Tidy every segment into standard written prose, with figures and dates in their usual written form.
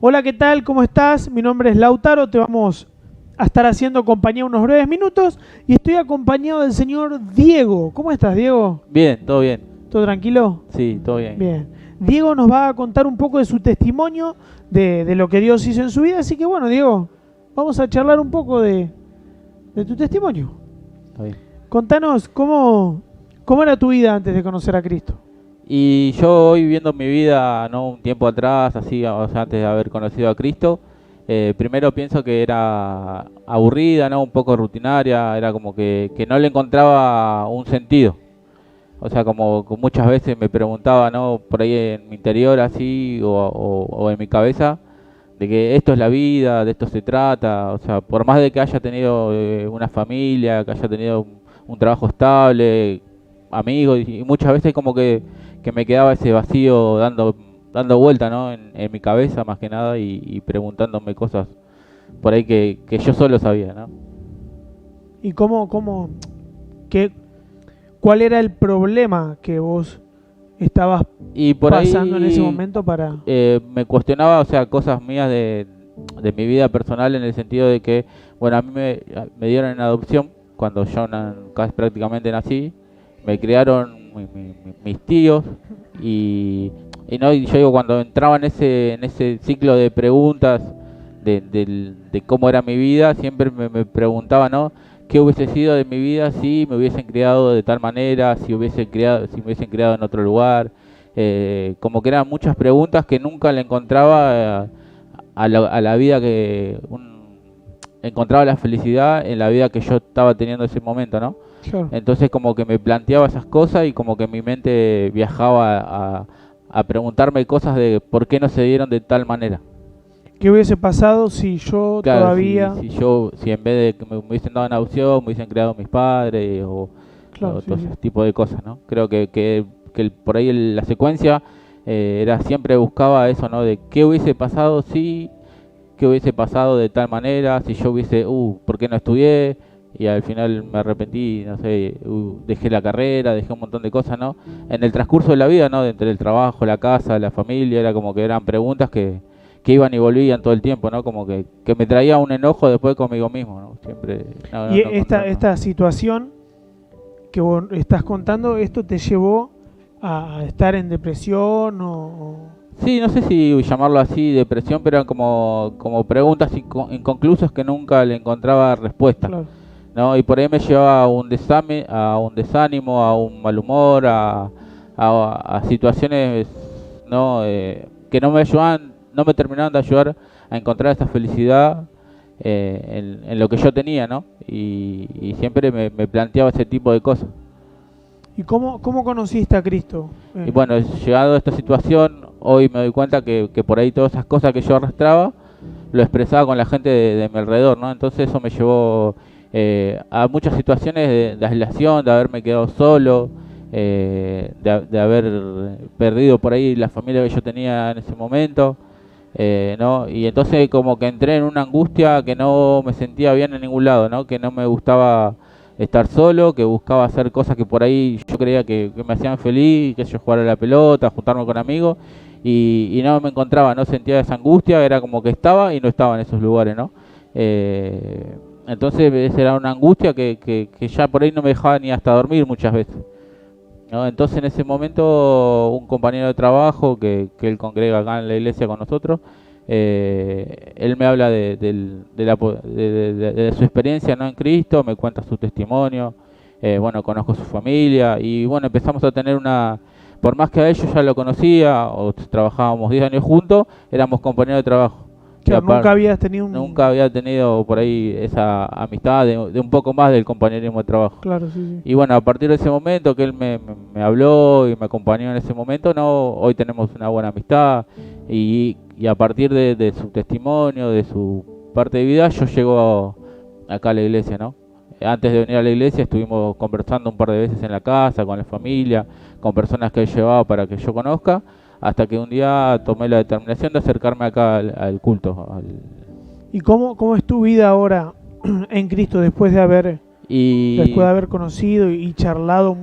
Hola, ¿qué tal? ¿Cómo estás? Mi nombre es Lautaro, te vamos a estar haciendo compañía unos breves minutos y estoy acompañado del señor Diego. ¿Cómo estás, Diego? Bien, todo bien. ¿Todo tranquilo? Sí, todo bien. Bien. Diego nos va a contar un poco de su testimonio, de lo que Dios hizo en su vida, así que bueno, Diego, vamos a charlar un poco de tu testimonio. Está bien. Contanos cómo era tu vida antes de conocer a Cristo. Y yo hoy viendo mi vida, ¿no? Un tiempo atrás, así, o sea, antes de haber conocido a Cristo, primero pienso que era aburrida, ¿no? Un poco rutinaria, era como que no le encontraba un sentido. O sea, como que muchas veces me preguntaba, ¿no? Por ahí en mi interior, así, o en mi cabeza, de que esto es la vida, de esto se trata. O sea, por más de que haya tenido una familia, que haya tenido un trabajo estable, amigos, y muchas veces como que me quedaba ese vacío dando vuelta, ¿no? En mi cabeza más que nada y preguntándome cosas por ahí que yo solo sabía, ¿no? ¿Y qué, cuál era el problema que vos estabas Y por pasando en ese ahí momento para... me cuestionaba, o sea, cosas mías de mi vida personal en el sentido de que, bueno, a mí me dieron en adopción cuando yo casi prácticamente nací, me criaron mis tíos y no, y yo digo, cuando entraba en ese ciclo de preguntas de cómo era mi vida, siempre me preguntaba, ¿no? ¿Qué hubiese sido de mi vida si me hubiesen criado de tal manera, si me hubiesen criado en otro lugar? Como que eran muchas preguntas que nunca le encontraba a la vida encontraba la felicidad en la vida que yo estaba teniendo en ese momento, ¿no? Claro. Entonces como que me planteaba esas cosas y como que mi mente viajaba a preguntarme cosas de por qué no se dieron de tal manera. ¿Qué hubiese pasado si yo Claro, todavía... si en vez de que me hubiesen dado en adopción, me hubiesen creado mis padres Claro, o sí, todo sí. ese tipo de cosas, ¿no? Creo por ahí la secuencia era siempre buscaba eso, ¿no? De qué hubiese pasado si, qué hubiese pasado de tal manera, si yo hubiese, ¿por qué no estudié? Y al final me arrepentí, no sé, dejé la carrera, dejé un montón de cosas, ¿no? En el transcurso de la vida, ¿no? Entre el trabajo, la casa, la familia, era como que eran preguntas que iban y volvían todo el tiempo, ¿no? Como que me traía un enojo después conmigo mismo, ¿no? Siempre, Y no encontrar, ¿no? esta situación que vos estás contando, ¿esto te llevó a estar en depresión Sí, no sé si llamarlo así depresión, pero eran como preguntas inconclusas que nunca le encontraba respuesta, Claro. ¿no? Y por ahí me llevaba a un desánimo, a un mal humor, a situaciones, ¿no? Que no me ayudaban, no me terminaban de ayudar a encontrar esa felicidad en lo que yo tenía, ¿no? Y siempre me planteaba ese tipo de cosas. ¿Y cómo conociste a Cristo? Y bueno, llegado a esta situación, hoy me doy cuenta que por ahí todas esas cosas que yo arrastraba, lo expresaba con la gente de mi alrededor, ¿no? Entonces eso me llevó a muchas situaciones de aislación, de haberme quedado solo, de haber perdido por ahí la familia que yo tenía en ese momento, ¿no? Y entonces como que entré en una angustia que no me sentía bien en ningún lado, ¿no? Que no me gustaba estar solo, que buscaba hacer cosas que por ahí yo creía que me hacían feliz, que yo jugar a la pelota, juntarme con amigos, y no me encontraba, no sentía esa angustia, era como que estaba y no estaba en esos lugares, ¿no? Entonces esa era una angustia que ya por ahí no me dejaba ni hasta dormir muchas veces, ¿no? Entonces en ese momento un compañero de trabajo que él congrega acá en la iglesia con nosotros, él me habla de su experiencia, ¿no? En Cristo, me cuenta su testimonio, bueno, conozco su familia y bueno, empezamos a tener por más que a ellos ya lo conocía o trabajábamos 10 años juntos, éramos compañeros de trabajo. Y Claro, nunca habías tenido nunca había tenido por ahí esa amistad de un poco más del compañerismo de trabajo. Claro, sí, sí. Y bueno, a partir de ese momento que él me habló y me acompañó en ese momento, no, hoy tenemos una buena amistad y a partir de su testimonio, de su parte de vida, yo llego acá a la iglesia, ¿no? Antes de venir a la iglesia estuvimos conversando un par de veces en la casa, con la familia, con personas que él llevaba para que yo conozca, hasta que un día tomé la determinación de acercarme acá al culto. ¿Y cómo es tu vida ahora en Cristo después de Y haber conocido y charlado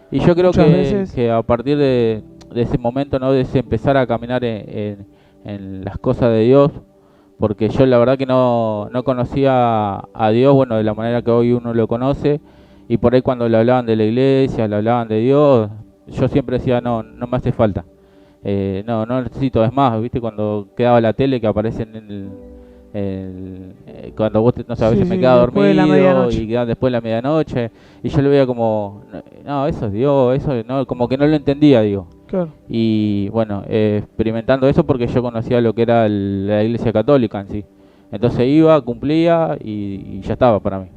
Y yo creo muchas veces? que a partir de ese momento, ¿no? De ese empezar a caminar en las cosas de Dios, porque yo la verdad que no conocía a Dios, bueno, de la manera que hoy uno lo conoce, y por ahí cuando le hablaban de la iglesia, le hablaban de Dios, yo siempre decía, no me hace falta, no necesito, es más, ¿viste? Cuando quedaba la tele que aparece en cuando vos, no sé, a veces Sí, me sí, quedaba después de la dormido medianoche. y quedaba después de la medianoche, y yo lo veía como, no, eso es Dios, eso no, como que no lo entendía, digo. Claro. Y bueno, experimentando eso porque yo conocía lo que era la iglesia católica en sí. Entonces iba, cumplía y ya estaba para mí.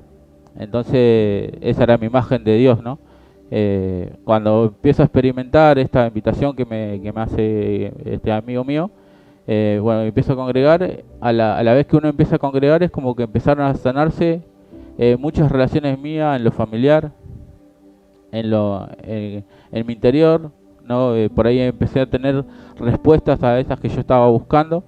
Entonces esa era mi imagen de Dios, ¿no? Cuando empiezo a experimentar esta invitación que me hace este amigo mío, bueno, me empiezo a congregar, a la vez que uno empieza a congregar es como que empezaron a sanarse muchas relaciones mías en lo familiar, en mi interior, ¿no? Por ahí empecé a tener respuestas a esas que yo estaba buscando.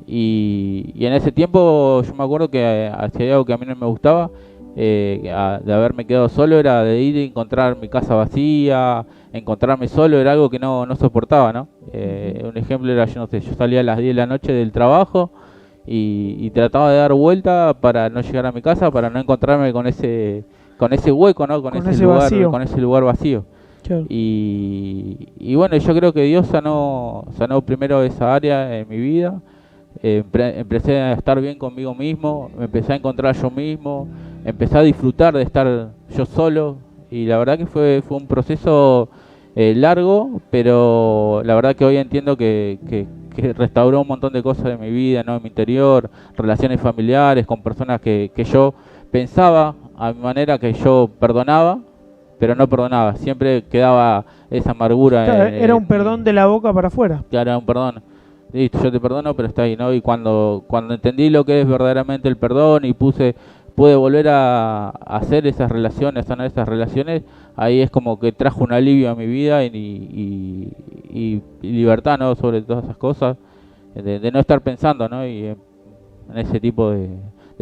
Y en ese tiempo yo me acuerdo que hacía algo que a mí no me gustaba, de haberme quedado solo, era de ir y encontrar mi casa vacía, encontrarme solo, era algo que no soportaba, ¿no? Un ejemplo era, yo no sé, yo salía a las 10 de la noche del trabajo y trataba de dar vuelta para no llegar a mi casa, para no encontrarme con ese hueco, ¿no? Con ese vacío. Con ese lugar vacío. Claro. Y bueno, yo creo que Dios sanó primero esa área en mi vida. Empecé a estar bien conmigo mismo, me empecé a encontrar yo mismo, empecé a disfrutar de estar yo solo, y la verdad que fue un proceso largo, pero la verdad que hoy entiendo que restauró un montón de cosas de mi vida, ¿no? En mi interior, relaciones familiares con personas que yo pensaba a mi manera que yo perdonaba, pero no perdonaba, siempre quedaba esa amargura. Claro, era un perdón de la boca para afuera. Claro, era un perdón. Listo, yo te perdono, pero está ahí, ¿no? Y cuando entendí lo que es verdaderamente el perdón y pude volver a hacer esas relaciones, sanar esas relaciones, ahí es como que trajo un alivio a mi vida y libertad, ¿no? Sobre todas esas cosas, de no estar pensando, ¿no? Y en ese tipo de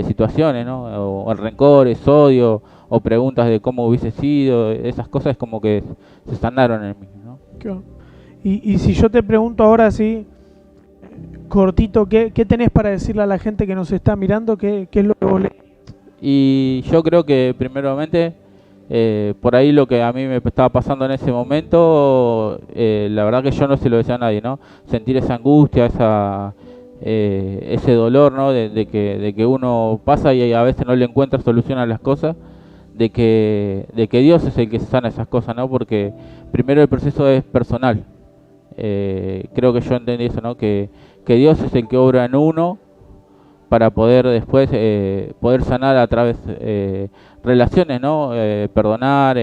situaciones, ¿no? O en rencores, odio, o preguntas de cómo hubiese sido, esas cosas como que se sanaron en mí, ¿no? Claro. Y si yo te pregunto ahora sí, cortito, ¿qué tenés para decirle a la gente que nos está mirando? ¿Qué es lo que vos le... Y yo creo que primeramente, por ahí lo que a mí me estaba pasando en ese momento, la verdad que yo no se lo decía a nadie, ¿no? Sentir esa angustia, ese dolor, ¿no? De que uno pasa y a veces no le encuentra solución a las cosas, de que Dios es el que sana esas cosas, ¿no? Porque primero el proceso es personal. Creo que yo entendí eso, ¿no? Que Dios es el que obra en uno para poder después poder sanar a través relaciones, ¿no? Perdonar,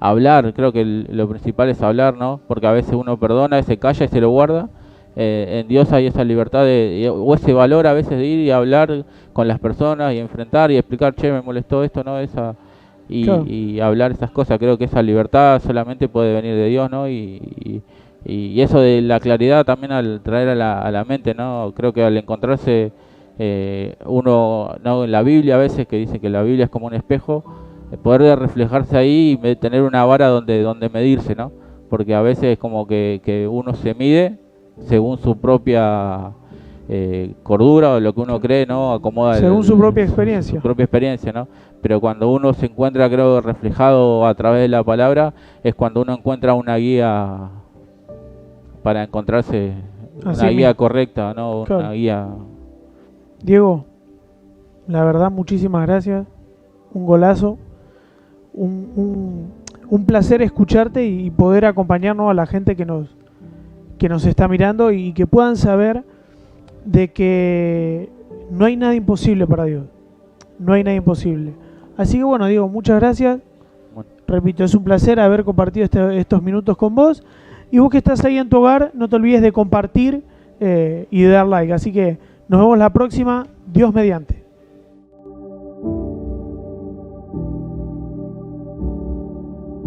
hablar. Creo que lo principal es hablar, ¿no? Porque a veces uno perdona, se calla y se lo guarda. En Dios hay esa libertad o ese valor a veces de ir y hablar con las personas y enfrentar y explicar, che, me molestó esto, ¿no? Claro. Y hablar esas cosas. Creo que esa libertad solamente puede venir de Dios, ¿no? Y eso de la claridad también al traer a la mente, ¿no? Creo que al encontrarse uno, ¿no? En la Biblia a veces, que dice que la Biblia es como un espejo, poder reflejarse ahí y tener una vara donde medirse, ¿no? Porque a veces es como que uno se mide según su propia cordura o lo que uno cree, ¿no? Acomoda según su propia experiencia. su propia experiencia, ¿no? Pero cuando uno se encuentra, creo, reflejado a través de la palabra, es cuando uno encuentra una guía para encontrarse, Así una guía mismo. correcta, ¿no? Claro. Una guía. Diego, la verdad, muchísimas gracias. Un golazo. Un placer escucharte y poder acompañarnos a la gente que nos está mirando y que puedan saber de que no hay nada imposible para Dios. No hay nada imposible. Así que bueno, Diego, muchas gracias. Bueno, Repito, es un placer haber compartido estos minutos con vos. Y vos que estás ahí en tu hogar, no te olvides de compartir y de dar like. Así que nos vemos la próxima, Dios mediante.